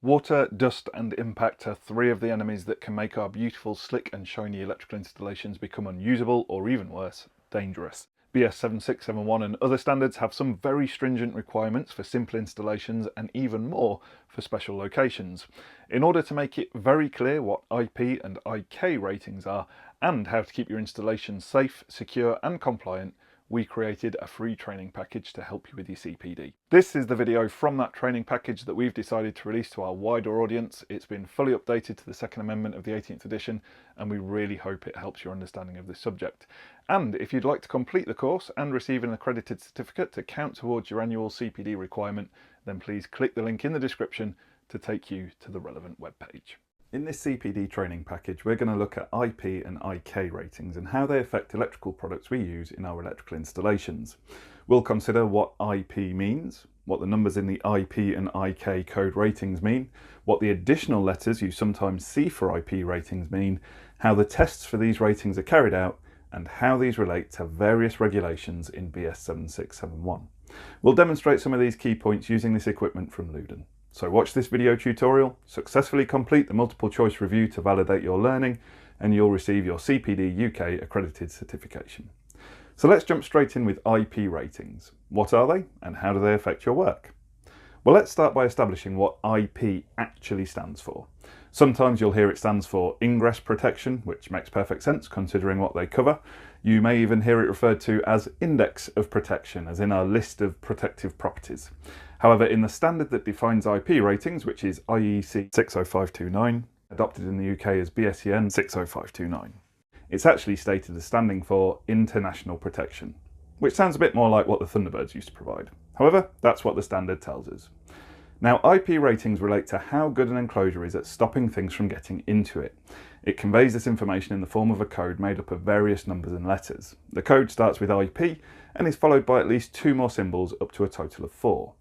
Water, dust and impact are three of the enemies that can make our beautiful, slick and shiny electrical installations become unusable or, even worse, dangerous. BS7671 and other standards have some very stringent requirements for simple installations and even more for special locations. In order to make it very clear what IP and IK ratings are and how to keep your installation safe, secure and compliant, we created a free training package to help you with your CPD. This is the video from that training package that we've decided to release to our wider audience. It's been fully updated to the Second Amendment of the 18th edition, and we really hope it helps your understanding of this subject. And if you'd like to complete the course and receive an accredited certificate to count towards your annual CPD requirement, then please click the link in the description to take you to the relevant webpage. In this CPD training package, we're going to look at IP and IK ratings and how they affect electrical products we use in our electrical installations. We'll consider what IP means, what the numbers in the IP and IK code ratings mean, what the additional letters you sometimes see for IP ratings mean, how the tests for these ratings are carried out, and how these relate to various regulations in BS 7671. We'll demonstrate some of these key points using this equipment from Luden. So watch this video tutorial, successfully complete the multiple choice review to validate your learning, and you'll receive your CPD UK accredited certification. So let's jump straight in with IP ratings. What are they and how do they affect your work? Well, let's start by establishing what IP actually stands for. Sometimes you'll hear it stands for ingress protection, which makes perfect sense considering what they cover. You may even hear it referred to as index of protection, as in our list of protective properties. However, in the standard that defines IP ratings, which is IEC 60529, adopted in the UK as BSEN 60529, it's actually stated as standing for international protection, which sounds a bit more like what the Thunderbirds used to provide. However, that's what the standard tells us. Now, IP ratings relate to how good an enclosure is at stopping things from getting into it. It conveys this information in the form of a code made up of various numbers and letters. The code starts with IP and is followed by at least two more symbols up to a total of 4.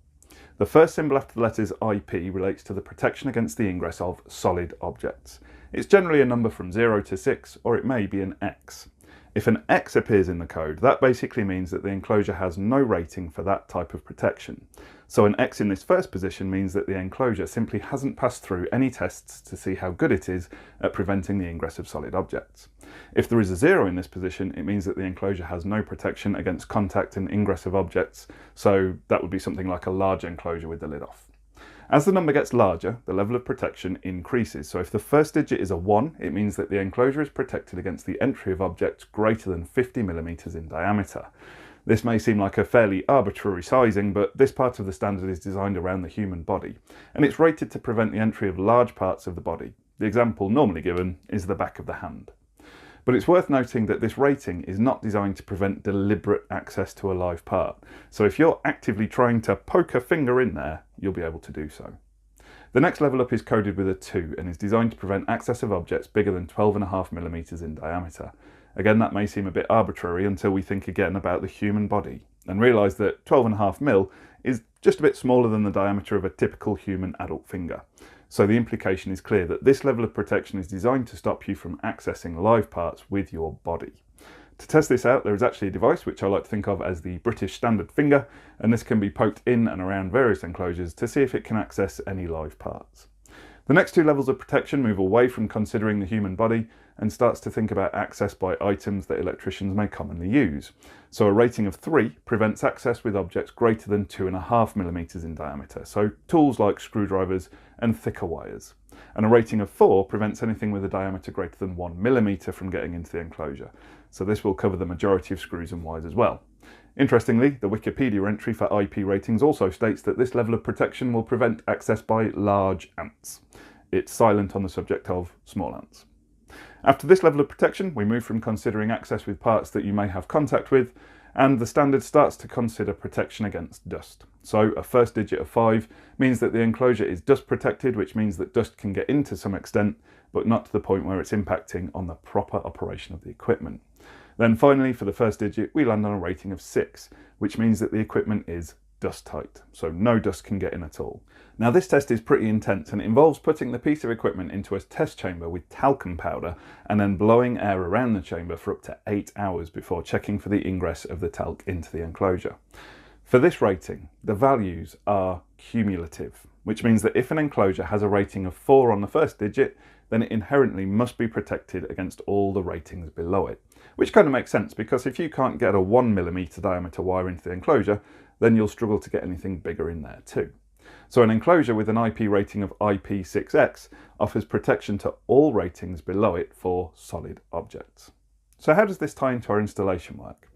The first symbol after the letters IP relates to the protection against the ingress of solid objects. It's generally a number from 0 to 6, or it may be an X. If an X appears in the code, that basically means that the enclosure has no rating for that type of protection. So an X in this first position means that the enclosure simply hasn't passed through any tests to see how good it is at preventing the ingress of solid objects. If there is a 0 in this position, it means that the enclosure has no protection against contact and ingress of objects, so that would be something like a large enclosure with the lid off. As the number gets larger, the level of protection increases. So if the first digit is a 1, it means that the enclosure is protected against the entry of objects greater than 50 millimeters in diameter. This may seem like a fairly arbitrary sizing, but this part of the standard is designed around the human body, and it's rated to prevent the entry of large parts of the body. The example normally given is the back of the hand. But it's worth noting that this rating is not designed to prevent deliberate access to a live part. So if you're actively trying to poke a finger in there, you'll be able to do so. The next level up is coded with a 2 and is designed to prevent access of objects bigger than 12.5 millimeters in diameter. Again, that may seem a bit arbitrary until we think again about the human body and realise that 12.5 mil is just a bit smaller than the diameter of a typical human adult finger. So the implication is clear that this level of protection is designed to stop you from accessing live parts with your body. To test this out, there is actually a device which I like to think of as the British standard finger, and this can be poked in and around various enclosures to see if it can access any live parts. The next two levels of protection move away from considering the human body and starts to think about access by items that electricians may commonly use. So a rating of 3 prevents access with objects greater than 2.5 millimeters in diameter, so tools like screwdrivers and thicker wires. And a rating of 4 prevents anything with a diameter greater than 1 millimeter from getting into the enclosure. So this will cover the majority of screws and wires as well. Interestingly, the Wikipedia entry for IP ratings also states that this level of protection will prevent access by large ants. It's silent on the subject of small ants. After this level of protection, we move from considering access with parts that you may have contact with, and the standard starts to consider protection against dust. So a first digit of 5 means that the enclosure is dust protected, which means that dust can get in to some extent, but not to the point where it's impacting on the proper operation of the equipment. Then finally, for the first digit, we land on a rating of 6, which means that the equipment is dust tight, so no dust can get in at all. Now this test is pretty intense and it involves putting the piece of equipment into a test chamber with talcum powder and then blowing air around the chamber for up to 8 hours before checking for the ingress of the talc into the enclosure. For this rating, the values are cumulative. which means that if an enclosure has a rating of 4 on the first digit, then it inherently must be protected against all the ratings below it. Which kind of makes sense, because if you can't get a 1mm diameter wire into the enclosure, then you'll struggle to get anything bigger in there too. So an enclosure with an IP rating of IP6X offers protection to all ratings below it for solid objects. So how does this tie into our installation work?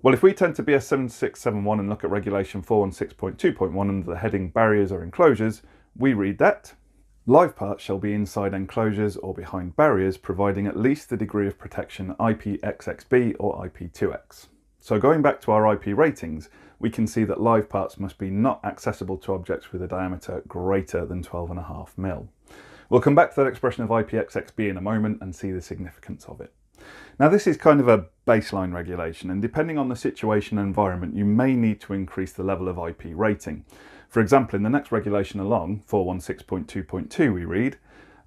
Well, if we turn to BS 7671 and look at regulation 416.2.1 under the heading barriers or enclosures, we read that live parts shall be inside enclosures or behind barriers providing at least the degree of protection IPXXB or IP2X. So going back to our IP ratings, we can see that live parts must be not accessible to objects with a diameter greater than 12.5 mm. We'll come back to that expression of IPXXB in a moment and see the significance of it. Now this is kind of a baseline regulation, and depending on the situation and environment you may need to increase the level of IP rating. For example, in the next regulation along, 416.2.2, we read,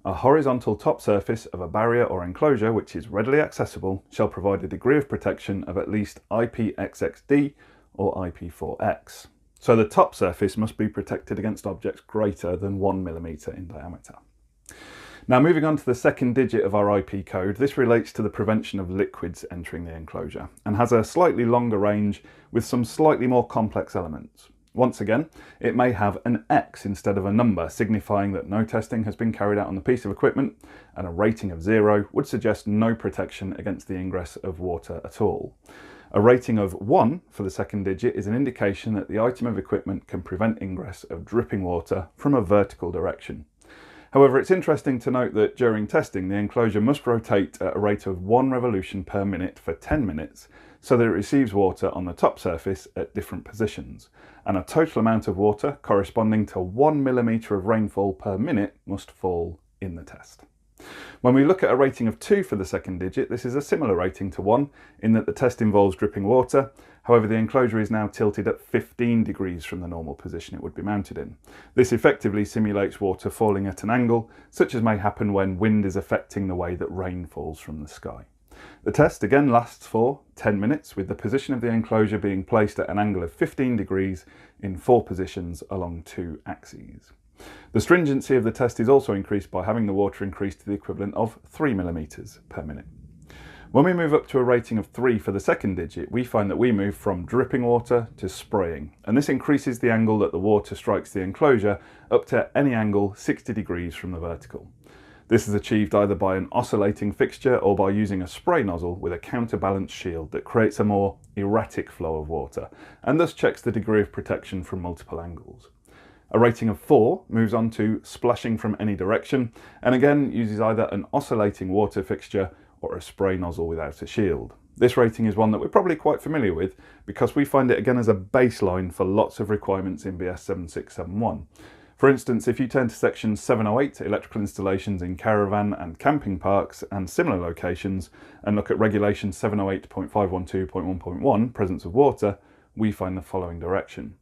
a horizontal top surface of a barrier or enclosure which is readily accessible shall provide a degree of protection of at least IPXXD or IP4X. So the top surface must be protected against objects greater than 1 mm in diameter. Now moving on to the second digit of our IP code, this relates to the prevention of liquids entering the enclosure and has a slightly longer range with some slightly more complex elements. Once again, it may have an X instead of a number, signifying that no testing has been carried out on the piece of equipment, and a rating of 0 would suggest no protection against the ingress of water at all. A rating of 1 for the second digit is an indication that the item of equipment can prevent ingress of dripping water from a vertical direction. However, it's interesting to note that during testing, the enclosure must rotate at a rate of 1 revolution per minute for 10 minutes, so that it receives water on the top surface at different positions, and a total amount of water corresponding to 1 mm of rainfall per minute must fall in the test. When we look at a rating of 2 for the second digit, this is a similar rating to 1 in that the test involves dripping water. However, the enclosure is now tilted at 15 degrees from the normal position it would be mounted in. This effectively simulates water falling at an angle, such as may happen when wind is affecting the way that rain falls from the sky. The test again lasts for 10 minutes, with the position of the enclosure being placed at an angle of 15 degrees in 4 positions along 2 axes. The stringency of the test is also increased by having the water increase to the equivalent of 3 mm per minute. When we move up to a rating of 3 for the second digit, we find that we move from dripping water to spraying, and this increases the angle that the water strikes the enclosure up to any angle 60 degrees from the vertical. This is achieved either by an oscillating fixture or by using a spray nozzle with a counterbalance shield that creates a more erratic flow of water, and thus checks the degree of protection from multiple angles. A rating of 4 moves on to splashing from any direction, and again uses either an oscillating water fixture or a spray nozzle without a shield. This rating is one that we're probably quite familiar with because we find it again as a baseline for lots of requirements in BS 7671. For instance, if you turn to section 708, electrical installations in caravan and camping parks and similar locations, and look at regulation 708.512.1.1, presence of water, we find the following direction.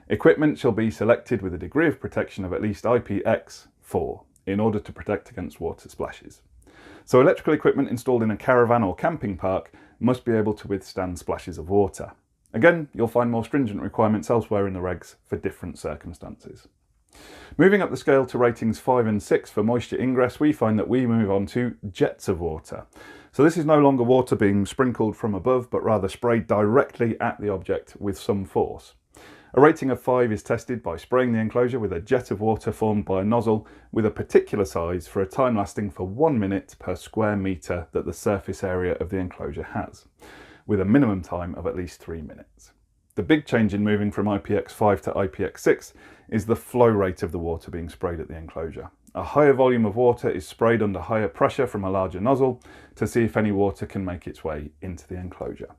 Equipment shall be selected with a degree of protection of at least IPX4 in order to protect against water splashes. So electrical equipment installed in a caravan or camping park must be able to withstand splashes of water. Again, you'll find more stringent requirements elsewhere in the regs for different circumstances. Moving up the scale to ratings 5 and 6 for moisture ingress, we find that we move on to jets of water. So this is no longer water being sprinkled from above, but rather sprayed directly at the object with some force. A rating of 5 is tested by spraying the enclosure with a jet of water formed by a nozzle with a particular size for a time lasting for 1 minute per square metre that the surface area of the enclosure has, with a minimum time of at least 3 minutes. The big change in moving from IPX5 to IPX6 is the flow rate of the water being sprayed at the enclosure. A higher volume of water is sprayed under higher pressure from a larger nozzle to see if any water can make its way into the enclosure.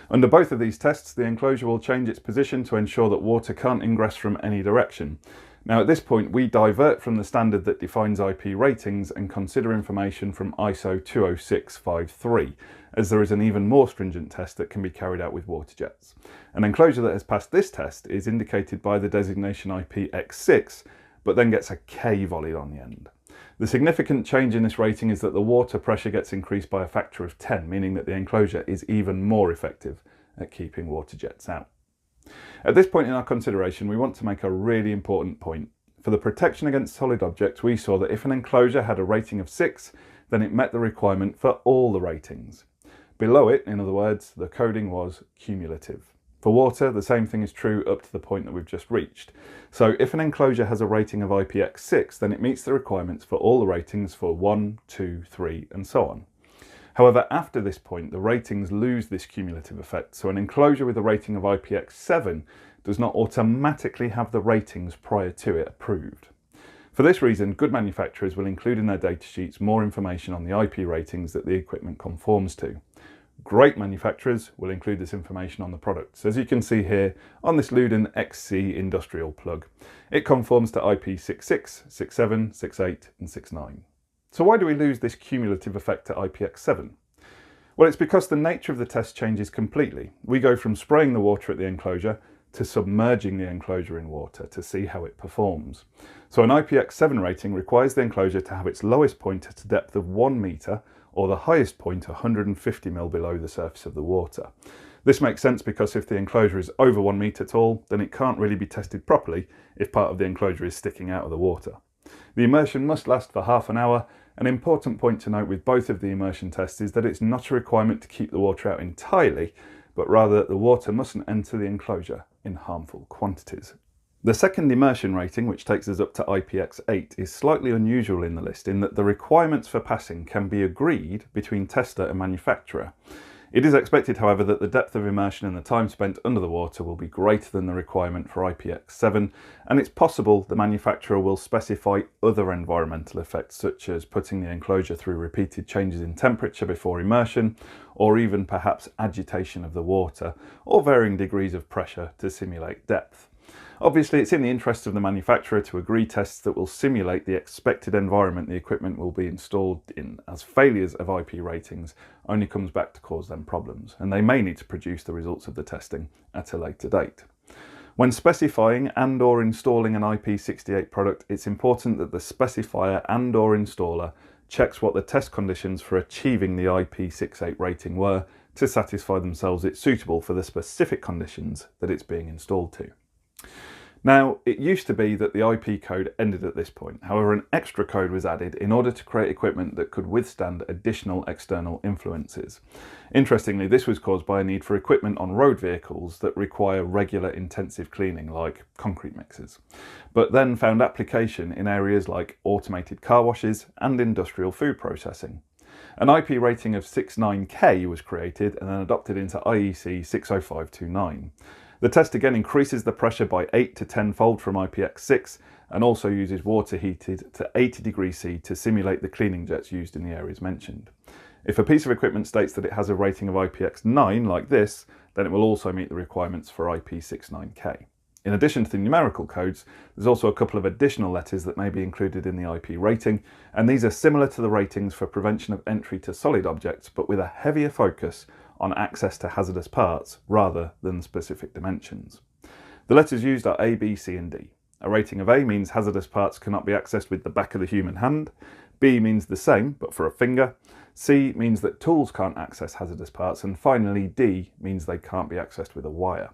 Under both of these tests, the enclosure will change its position to ensure that water can't ingress from any direction. Now at this point we divert from the standard that defines IP ratings and consider information from ISO 20653, as there is an even more stringent test that can be carried out with water jets. An enclosure that has passed this test is indicated by the designation IPXX, but then gets a K volleyed on the end. The significant change in this rating is that the water pressure gets increased by a factor of 10, meaning that the enclosure is even more effective at keeping water jets out. At this point in our consideration, we want to make a really important point. For the protection against solid objects, we saw that if an enclosure had a rating of 6, then it met the requirement for all the ratings. Below it, in other words, the coding was cumulative. For water, the same thing is true up to the point that we've just reached. So if an enclosure has a rating of IPX6, then it meets the requirements for all the ratings for 1, 2, 3, and so on. However, after this point, the ratings lose this cumulative effect, so an enclosure with a rating of IPX7 does not automatically have the ratings prior to it approved. For this reason, good manufacturers will include in their datasheets more information on the IP ratings that the equipment conforms to. Great manufacturers will include this information on the products, as you can see here on this Luden XC industrial plug. It conforms to IP66, 67, 68 and 69. So why do we lose this cumulative effect to IPX7? Well, it's because the nature of the test changes completely. We go from spraying the water at the enclosure to submerging the enclosure in water to see how it performs. So an IPX7 rating requires the enclosure to have its lowest point at a depth of 1 metre or the highest point 150 mil below the surface of the water. This makes sense because if the enclosure is over 1 metre tall, then it can't really be tested properly if part of the enclosure is sticking out of the water. The immersion must last for half an hour. An important point to note with both of the immersion tests is that it's not a requirement to keep the water out entirely, but rather that the water mustn't enter the enclosure in harmful quantities. The second immersion rating, which takes us up to IPX8, is slightly unusual in the list in that the requirements for passing can be agreed between tester and manufacturer. It is expected, however, that the depth of immersion and the time spent under the water will be greater than the requirement for IPX7, and it's possible the manufacturer will specify other environmental effects, such as putting the enclosure through repeated changes in temperature before immersion, or even perhaps agitation of the water, or varying degrees of pressure to simulate depth. Obviously, it's in the interest of the manufacturer to agree tests that will simulate the expected environment the equipment will be installed in, as failures of IP ratings only comes back to cause them problems, and they may need to produce the results of the testing at a later date. When specifying and/or installing an IP68 product, it's important that the specifier and/or installer checks what the test conditions for achieving the IP68 rating were to satisfy themselves it's suitable for the specific conditions that it's being installed to. Now, it used to be that the IP code ended at this point. However, an extra code was added in order to create equipment that could withstand additional external influences. Interestingly, this was caused by a need for equipment on road vehicles that require regular intensive cleaning, like concrete mixers, but then found application in areas like automated car washes and industrial food processing. An IP rating of 69K was created and then adopted into IEC 60529. The test again increases the pressure by 8 to 10-fold from IPX6 and also uses water heated to 80 degrees C to simulate the cleaning jets used in the areas mentioned. If a piece of equipment states that it has a rating of IPX9 like this, then it will also meet the requirements for IP69K. In addition to the numerical codes, there's also a couple of additional letters that may be included in the IP rating, and these are similar to the ratings for prevention of entry to solid objects, but with a heavier focus on access to hazardous parts rather than specific dimensions. The letters used are A, B, C and D. A rating of A means hazardous parts cannot be accessed with the back of the human hand. B means the same, but for a finger. C means that tools can't access hazardous parts. And finally, D means they can't be accessed with a wire.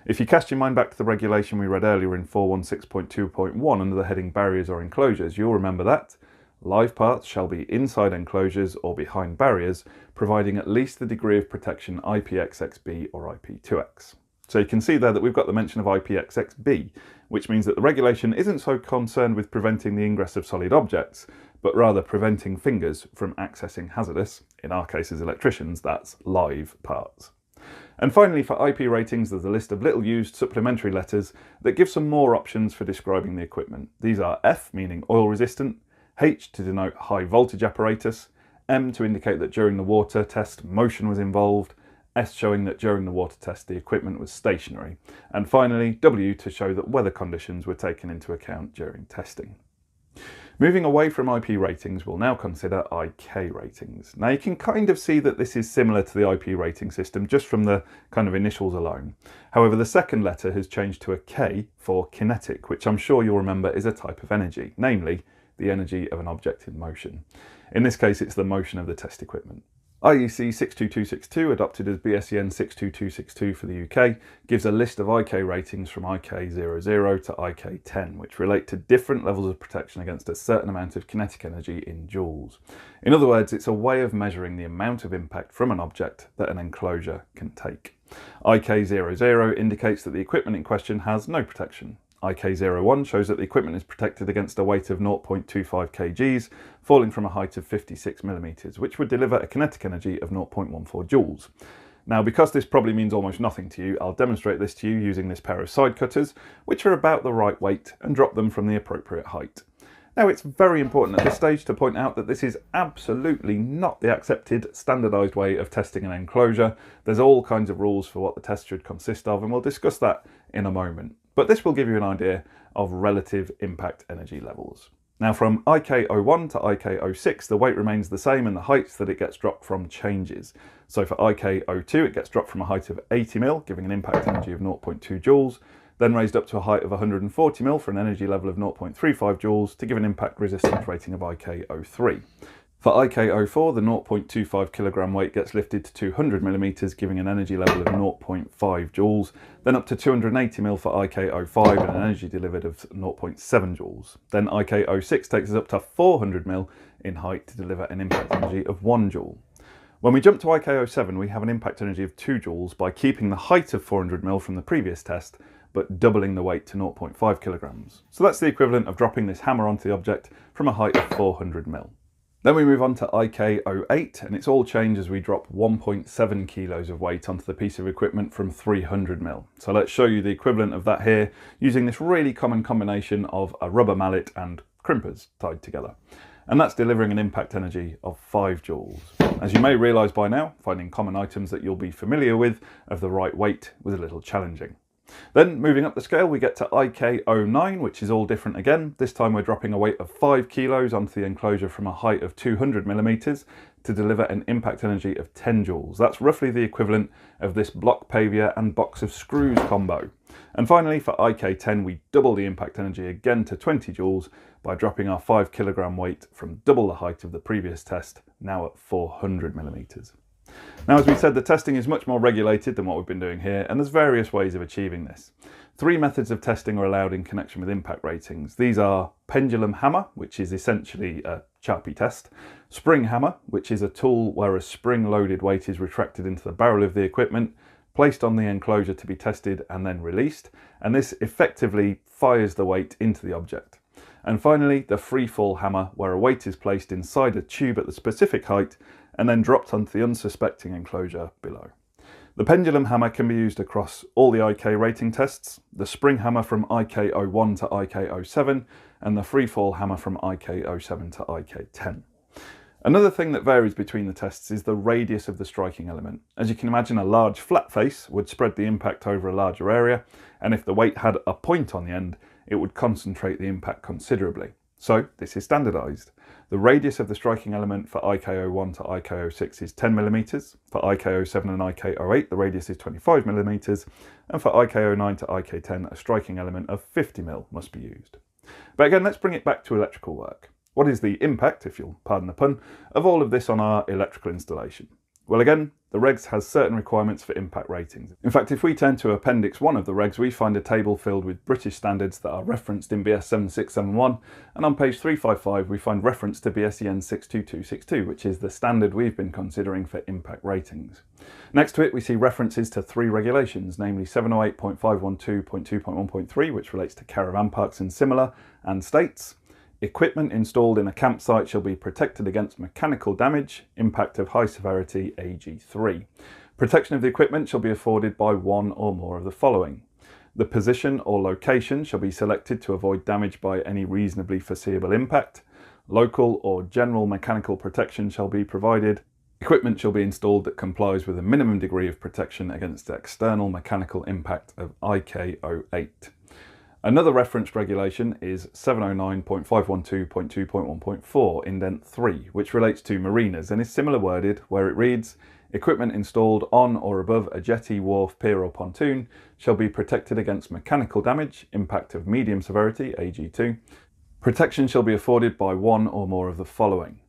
If you cast your mind back to the regulation we read earlier in 416.2.1 under the heading Barriers or Enclosures, you'll remember that live parts shall be inside enclosures or behind barriers, providing at least the degree of protection IPXXB or IP2X. So you can see there that we've got the mention of IPXXB, which means that the regulation isn't so concerned with preventing the ingress of solid objects, but rather preventing fingers from accessing hazardous, in our case as electricians, that's live parts. And finally, for IP ratings, there's a list of little used supplementary letters that give some more options for describing the equipment. These are F, meaning oil resistant, H to denote high voltage apparatus, M to indicate that during the water test motion was involved, S showing that during the water test the equipment was stationary, and finally W to show that weather conditions were taken into account during testing. Moving away from IP ratings, we'll now consider IK ratings. Now you can kind of see that this is similar to the IP rating system just from the kind of initials alone. However, the second letter has changed to a K for kinetic, which I'm sure you'll remember is a type of energy, namely the energy of an object in motion. In this case, it's the motion of the test equipment. IEC 62262, adopted as BSEN 62262 for the UK, gives a list of IK ratings from IK00 to IK10, which relate to different levels of protection against a certain amount of kinetic energy in joules. In other words, it's a way of measuring the amount of impact from an object that an enclosure can take. IK00 indicates that the equipment in question has no protection. IK01 shows that the equipment is protected against a weight of 0.25 kgs falling from a height of 56 millimeters, which would deliver a kinetic energy of 0.14 joules. Now, because this probably means almost nothing to you, I'll demonstrate this to you using this pair of side cutters, which are about the right weight, and drop them from the appropriate height. Now, it's very important at this stage to point out that this is absolutely not the accepted standardised way of testing an enclosure. There's all kinds of rules for what the test should consist of, and we'll discuss that in a moment. But this will give you an idea of relative impact energy levels. Now, from IK01 to IK06, the weight remains the same and the heights that it gets dropped from changes. So for IK02, it gets dropped from a height of 80 mil, giving an impact energy of 0.2 joules, then raised up to a height of 140 mil for an energy level of 0.35 joules to give an impact resistance rating of IK03. For IK04, the 0.25 kilogram weight gets lifted to 200 millimeters, giving an energy level of 0.5 joules, then up to 280 mil for IK05 and an energy delivered of 0.7 joules. Then IK06 takes us up to 400 mil in height to deliver an impact energy of 1 joule. When we jump to IK07, we have an impact energy of 2 joules by keeping the height of 400 mil from the previous test, but doubling the weight to 0.5 kilograms. So that's the equivalent of dropping this hammer onto the object from a height of 400 mil. Then we move on to IK08, and it's all changed as we drop 1.7 kilos of weight onto the piece of equipment from 300 mil. So let's show you the equivalent of that here using this really common combination of a rubber mallet and crimpers tied together. And that's delivering an impact energy of 5 joules. As you may realise by now, finding common items that you'll be familiar with of the right weight was a little challenging. Then moving up the scale, we get to IK09, which is all different again. This time we're dropping a weight of 5 kilos onto the enclosure from a height of 200 millimeters to deliver an impact energy of 10 joules. That's roughly the equivalent of this block pavia and box of screws combo. And finally, for IK10, we double the impact energy again to 20 joules by dropping our 5 kilogram weight from double the height of the previous test, now at 400 millimeters. Now, as we said, the testing is much more regulated than what we've been doing here, and there's various ways of achieving this. 3 methods of testing are allowed in connection with impact ratings. These are pendulum hammer, which is essentially a Sharpie test, spring hammer, which is a tool where a spring-loaded weight is retracted into the barrel of the equipment, placed on the enclosure to be tested and then released, and this effectively fires the weight into the object. And finally, the free fall hammer, where a weight is placed inside a tube at the specific height and then dropped onto the unsuspecting enclosure below. The pendulum hammer can be used across all the IK rating tests, the spring hammer from IK01 to IK07, and the free fall hammer from IK07 to IK10. Another thing that varies between the tests is the radius of the striking element. As you can imagine, a large flat face would spread the impact over a larger area, and if the weight had a point on the end, it would concentrate the impact considerably. So this is standardised. The radius of the striking element for IK01 to IK06 is 10 millimeters. For IK07 and IK08, the radius is 25 millimeters. And for IK09 to IK10, a striking element of 50 mil must be used. But again, let's bring it back to electrical work. What is the impact, if you'll pardon the pun, of all of this on our electrical installation? Well, again, the regs has certain requirements for impact ratings. In fact, if we turn to Appendix 1 of the regs, we find a table filled with British standards that are referenced in BS 7671, and on page 355 we find reference to BSEN 62262, which is the standard we've been considering for impact ratings. Next to it we see references to 3 regulations, namely 708.512.2.1.3, which relates to caravan parks and similar, and states: equipment installed in a campsite shall be protected against mechanical damage, impact of high severity, AG3. Protection of the equipment shall be afforded by one or more of the following. The position or location shall be selected to avoid damage by any reasonably foreseeable impact. Local or general mechanical protection shall be provided. Equipment shall be installed that complies with a minimum degree of protection against external mechanical impact of IK08. Another referenced regulation is 709.512.2.1.4 indent 3, which relates to marinas and is similar worded, where it reads: equipment installed on or above a jetty, wharf, pier or pontoon shall be protected against mechanical damage, impact of medium severity, AG2. Protection shall be afforded by one or more of the following.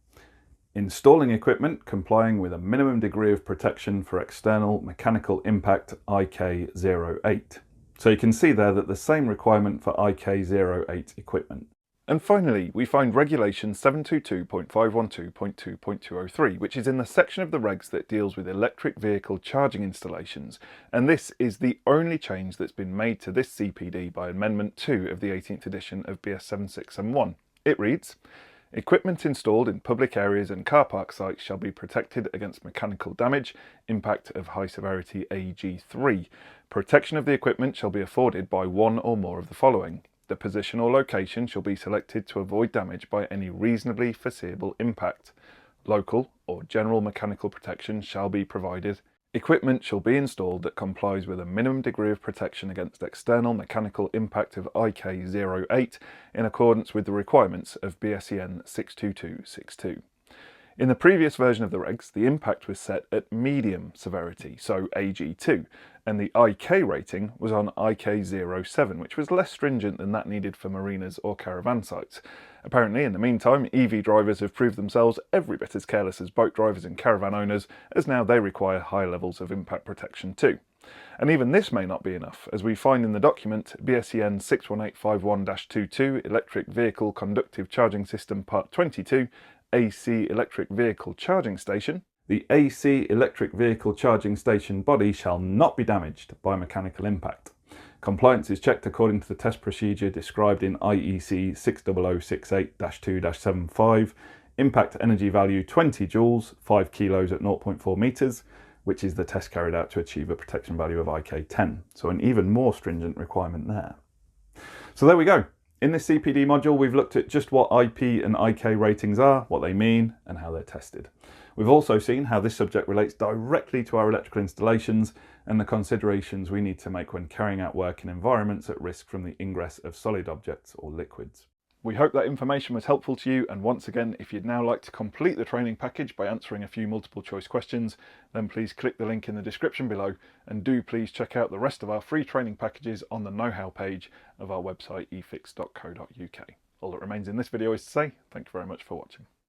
Installing equipment complying with a minimum degree of protection for external mechanical impact IK08. So you can see there that the same requirement for IK08 equipment. And finally, we find regulation 722.512.2.203, which is in the section of the regs that deals with electric vehicle charging installations, and this is the only change that's been made to this CPD by Amendment 2 of the 18th edition of BS 7671. It reads, equipment installed in public areas and car park sites shall be protected against mechanical damage, impact of high severity AG3. Protection of the equipment shall be afforded by one or more of the following. The position or location shall be selected to avoid damage by any reasonably foreseeable impact. Local or general mechanical protection shall be provided. Equipment shall be installed that complies with a minimum degree of protection against external mechanical impact of IK08 in accordance with the requirements of BSEN 62262. In the previous version of the regs, the impact was set at medium severity, so AG2, and the IK rating was on IK07, which was less stringent than that needed for marinas or caravan sites. Apparently, in the meantime, EV drivers have proved themselves every bit as careless as boat drivers and caravan owners, as now they require high levels of impact protection too. And even this may not be enough, as we find in the document BSEN 61851-22 Electric Vehicle Conductive Charging System Part 22, AC Electric Vehicle Charging Station, the AC Electric Vehicle Charging Station body shall not be damaged by mechanical impact. Compliance is checked according to the test procedure described in IEC 60068-2-75, impact energy value 20 joules, 5 kilos at 0.4 meters, which is the test carried out to achieve a protection value of IK10. So an even more stringent requirement there. So there we go. In this CPD module, we've looked at just what IP and IK ratings are, what they mean, and how they're tested. We've also seen how this subject relates directly to our electrical installations and the considerations we need to make when carrying out work in environments at risk from the ingress of solid objects or liquids. We hope that information was helpful to you, and once again, if you'd now like to complete the training package by answering a few multiple choice questions, then please click the link in the description below, and do please check out the rest of our free training packages on the know-how page of our website eFIXX.co.uk. All that remains in this video is to say thank you very much for watching.